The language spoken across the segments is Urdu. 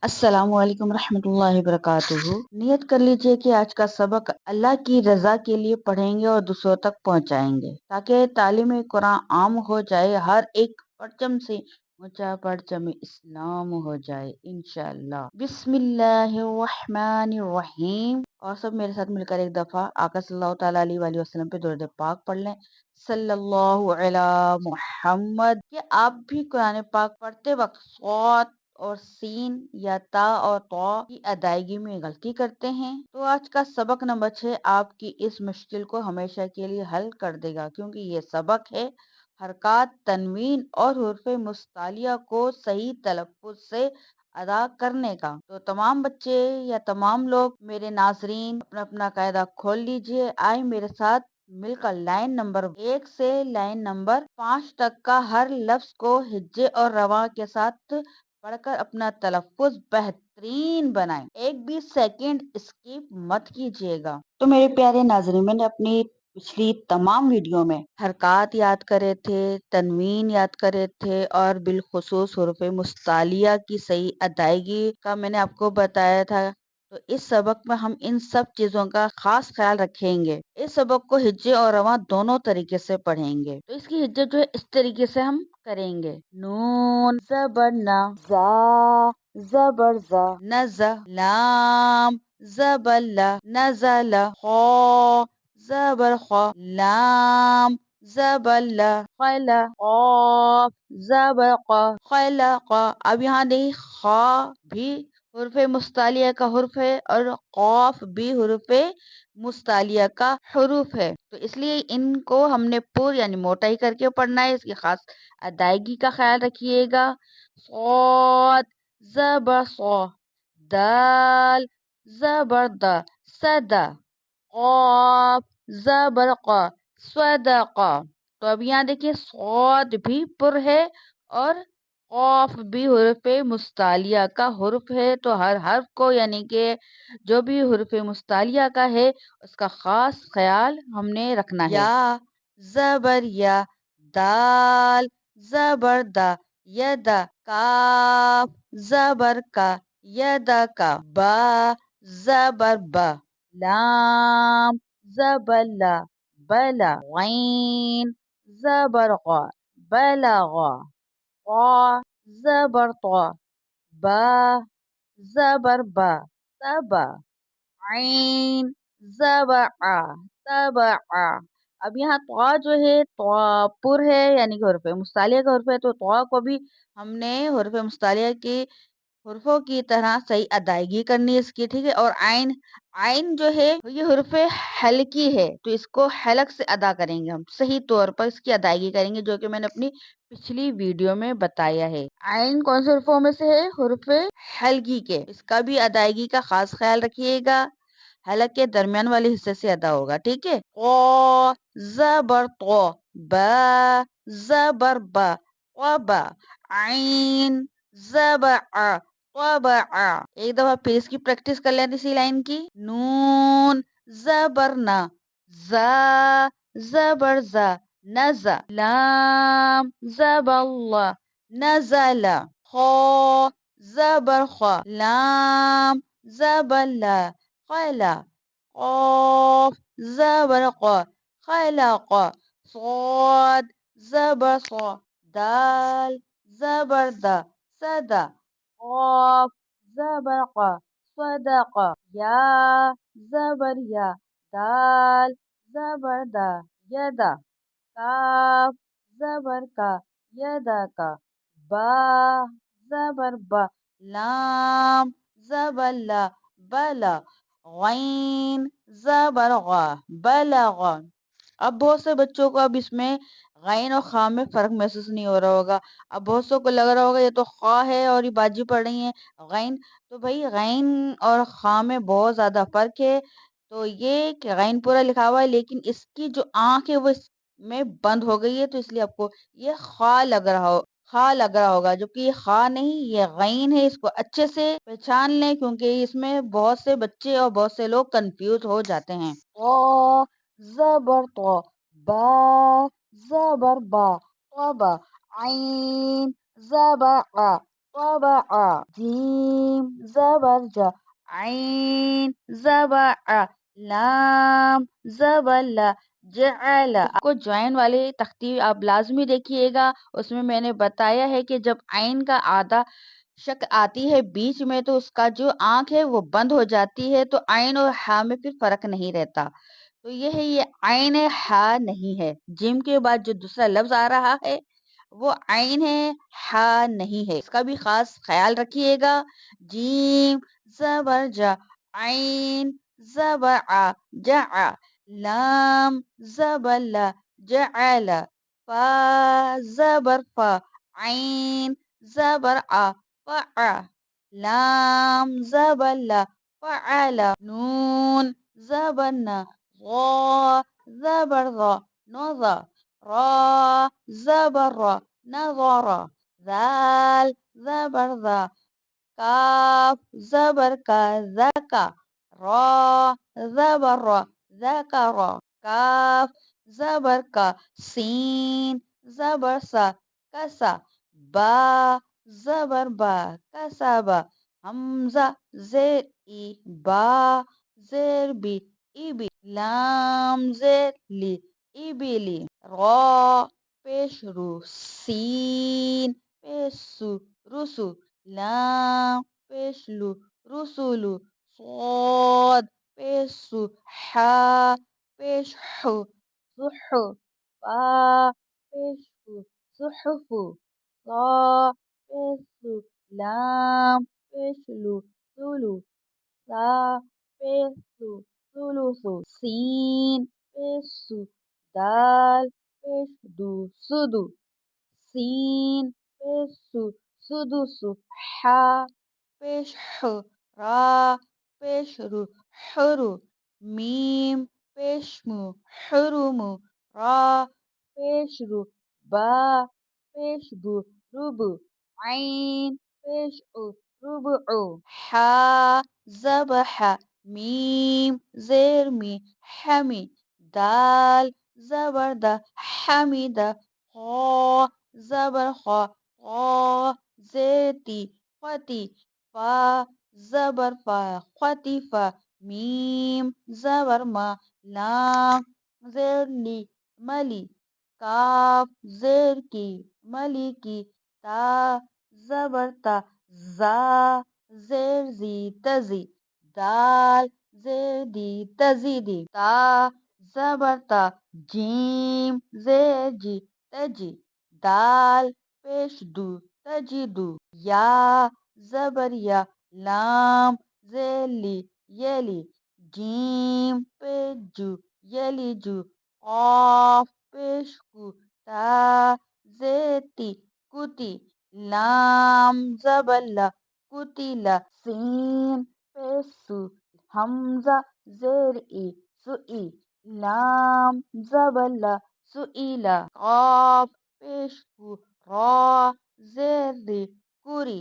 السلام علیکم ورحمۃ اللہ وبرکاتہ۔ نیت کر لیجئے کہ آج کا سبق اللہ کی رضا کے لیے پڑھیں گے اور دوسروں تک پہنچائیں گے تاکہ تعلیم قرآن عام ہو جائے، ہر ایک پرچم سے اونچا پرچم اسلام ہو جائے انشاءاللہ۔ بسم اللہ الرحمن الرحیم۔ اور سب میرے ساتھ مل کر ایک دفعہ آقا صلی اللہ تعالیٰ علیہ وآلہ وسلم پہ درود پاک پڑھ لیں، صلی اللہ علی محمد۔ کہ آپ بھی قرآن پاک پڑھتے وقت صوت اور سین یا تا اور طا کی ادائیگی میں غلطی کرتے ہیں تو آج کا سبق نمبر 6 آپ کی اس مشکل کو ہمیشہ کے لیے حل کر دے گا، کیونکہ یہ سبق ہے حرکات، تنوین اور حروف مستعلیہ کو صحیح تلفظ سے ادا کرنے کا۔ تو تمام بچے یا تمام لوگ میرے ناظرین اپنا اپنا قاعدہ کھول لیجئے، آئے میرے ساتھ مل کر لائن نمبر 1 سے لائن نمبر 5 تک کا ہر لفظ کو ہجے اور رواں کے ساتھ پڑھ کر اپنا تلفظ بہترین بنائیں، ایک بھی سیکنڈ اسکپ مت کیجیے گا۔ تو میرے پیارے ناظرین، میں نے اپنی پچھلی تمام ویڈیو میں حرکات یاد کرے تھے، تنوین یاد کرے تھے اور بالخصوص حروف مستعلیہ کی صحیح ادائیگی کا میں نے آپ کو بتایا تھا۔ تو اس سبق میں ہم ان سب چیزوں کا خاص خیال رکھیں گے۔ اس سبق کو ہجے اور رواں دونوں طریقے سے پڑھیں گے۔ تو اس کی ہجے جو ہے اس طریقے سے ہم کریں گے: نون زبر نا، زا زبر زا، نز، لام زبر لا، نزل، خا زبر خا، لام زبر لا، خلا، قاف زبر قا، خلق۔ اب یہاں دیکھیں خا بھی حرف مستعلیہ کا حرف ہے اور قاف بھی حرف مستعلیہ کا حروف ہے، تو اس لیے ان کو ہم نے یعنی موٹائی کر کے پڑھنا ہے۔ اس کی خاص ادائیگی کا خیال رکھیے گا۔ صاد زبر صا، دال زبر دا، صدا، قاف زبر قا، صدقا۔ تو اب یہاں دیکھیے صاد بھی پر ہے اور قاف بھی حرف مستعلیہ کا حرف ہے، تو ہر حرف کو یعنی کہ جو بھی حرف مستعلیہ کا ہے اس کا خاص خیال ہم نے رکھنا ہے۔ یا زبر یا، دال زبر دا، یدا، کاف زبر کا، یدا کا، با زبر با، لام زبر لا، بلا، غین زبر غا، بلغا، قا زبر طا، با زبر با، تبا، عین زبر آ، تبع۔ اب یہاں طا جو ہے طا پر ہے یعنی کہ حرف مستعلیہ کا حرف ہے، تو طا کو بھی ہم نے حرف مستعلیہ کی حرفوں کی طرح صحیح ادائیگی کرنی ہے اس کی، ٹھیک ہے۔ اور عین، عین جو ہے یہ حرف حلقی ہے، تو اس کو حلق سے ادا کریں گے ہم، صحیح طور پر اس کی ادائیگی کریں گے، جو کہ میں نے اپنی پچھلی ویڈیو میں بتایا ہے۔ عین کون سے حرفوں میں سے ہے؟ حرف حلقی کے، اس کا بھی ادائیگی کا خاص خیال رکھیے گا، حلق کے درمیان والے حصے سے ادا ہوگا، ٹھیک ہے۔ قا زبر طا، با زبر با، قبا، عین زبر آ، طبع۔ ایک دفعہ پھر اس کی پریکٹس کر لیتے اسی لائن کی۔ نون زبر نا، زا زبر زا، نزا، لام زبر لا، نزل، خا زبر خا، لام زبر لا، خلا، قاف زبر قا، خلق، صاد زبر صا، دال زبر دا، صدا، قاف زبر قا، صدق، یا زبر یا، دال زبر دا، یدا، کاف زبر کا، یدا کا، با زبر با، لام زبر لا، بلا، غین زبر غا، بلغ۔ اب بہت سے بچوں کو اب اس میں غین اور خا میں فرق محسوس نہیں ہو رہا ہوگا، اب بہت سو کو لگ رہا ہوگا یہ تو خا ہے اور یہ باجی پڑھ رہی ہیں غین، تو بھائی غین اور خا میں بہت زیادہ فرق ہے۔ تو یہ کہ غین پورا لکھا ہوا ہے لیکن اس کی جو آنکھ ہے وہ اس میں بند ہو گئی ہے، تو اس لیے آپ کو یہ خا لگ رہا ہوگا، جو کہ یہ خا نہیں یہ غین ہے۔ اس کو اچھے سے پہچان لیں کیونکہ اس میں بہت سے بچے اور بہت سے لوگ کنفیوز ہو جاتے ہیں۔ طا زبر طا، با زبر با، طبع، عین زبر آ، طبع جيم زبر ج عين زبر لام زبر ل جعل کو جوائن والے تختی آپ لازمی دیکھیے گا، اس میں میں نے بتایا ہے کہ جب عین کا آدھا شک آتی ہے بیچ میں تو اس کا جو آنکھ ہے وہ بند ہو جاتی ہے، تو عین اور ہا میں پھر فرق نہیں رہتا، تو یہ ہے، یہ عین ہا نہیں ہے، جیم کے بعد جو دوسرا لفظ آ رہا ہے وہ عین ہے، ہا نہیں ہے، اس کا بھی خاص خیال رکھیے گا۔ جیم زبر جا عین زبر ع جع لام زبر لا جعل فا زبر فا عین زبر ع فع لام زبر لا فعل نون زبر نا غا زبر غا نظا را زبر را نظر ذال زبر ذا کاف زبر کا ذکا را زبر را ذکر کاف زبر کا سین زبر سا کسا با زبر با کسبا حمزہ زیر ای با زیر بی ای بی لام زیر لی ای بی لی را پیش رو سین پیش سو رسو لام پیش لو رسولو صاد پیش سو حا پیش حو صحو فا پیش فو صحفو صا پیش سو لام پیش لو سولو سا پیسو سلوسو سین پیسو دال پیش دو سدو سین پیسو سدوسو حا پیش حو را پیش رو حرو میم پیش مو حرومو را پیش رو با پیش بو روبو عین پیش او ربعو حا زبح میم زیر می حمی دال زبر دا حمیده خا زبر خا خا زیتی خطی فا زبر فا خطی فا میم زبر ما لام زیر لی ملی کاف زیر کی ملی کی تا زبر تا زا زیر زی تزی دال زیر دی تزیدی تا زبر تا جیم زیر جی تجی دال پیش دو تجدو یا زبر یا لام زیلی یلی جیم پیش جو یلی جو قاف پیش کو تا زیتی کتی لام زبر لا قتل سین پیسو حمزہ زیر ای سوئی لام زبر لا سئیلا قاف پیش کو را زیر ری کوری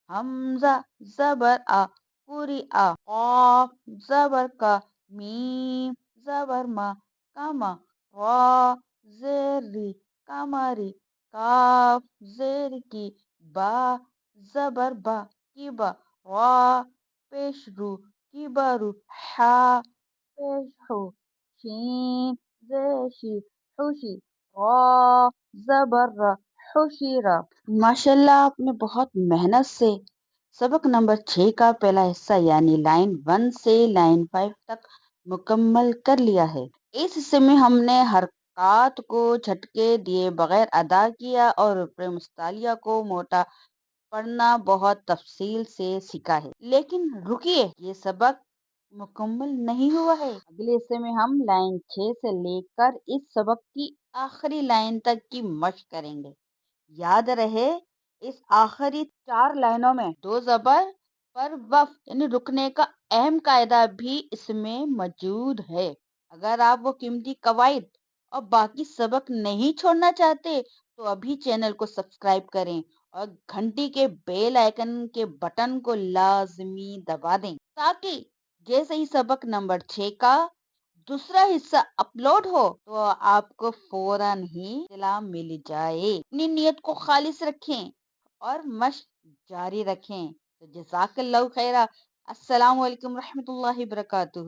حمزہ زبر آ کوری آ قاف زبر کا میم زبر ما کما را زیر ری کمری کاف زیر کی با زبر با کی با را پیش رو کی بارو حا پیش حو شین زیشی حوشی را زبر را حشیرہ۔ ماشاءاللہ آپ نے بہت محنت سے سبق نمبر 6 کا پہلا حصہ یعنی لائن 1 سے لائن 5 تک مکمل کر لیا ہے۔ اس حصے میں ہم نے حرکات کو جھٹکے دیے بغیر ادا کیا اور رفع مستعلیہ کو موٹا پڑھنا بہت تفصیل سے سیکھا ہے، لیکن رکیے، یہ سبق مکمل نہیں ہوا ہے۔ اگلے حصے میں ہم لائن 6 سے لے کر اس سبق کی آخری لائن تک کی مشق کریں گے۔ یاد رہے، اس آخری 4 لائنوں میں 2 زبر پر وقف یعنی رکنے کا اہم قاعدہ بھی اس میں موجود ہے۔ اگر آپ وہ قیمتی قواعد اور باقی سبق نہیں چھوڑنا چاہتے تو ابھی چینل کو سبسکرائب کریں اور گھنٹی کے بیل آئیکن کے بٹن کو لازمی دبا دیں تاکہ جیسے ہی سبق نمبر 6 کا دوسرا حصہ اپلوڈ ہو تو آپ کو فوراً ہی اطلاع مل جائے۔ اپنی نیت کو خالص رکھیں اور مشق جاری رکھیں۔ تو جزاک اللہ خیرہ۔ السلام علیکم رحمۃ اللہ وبرکاتہ۔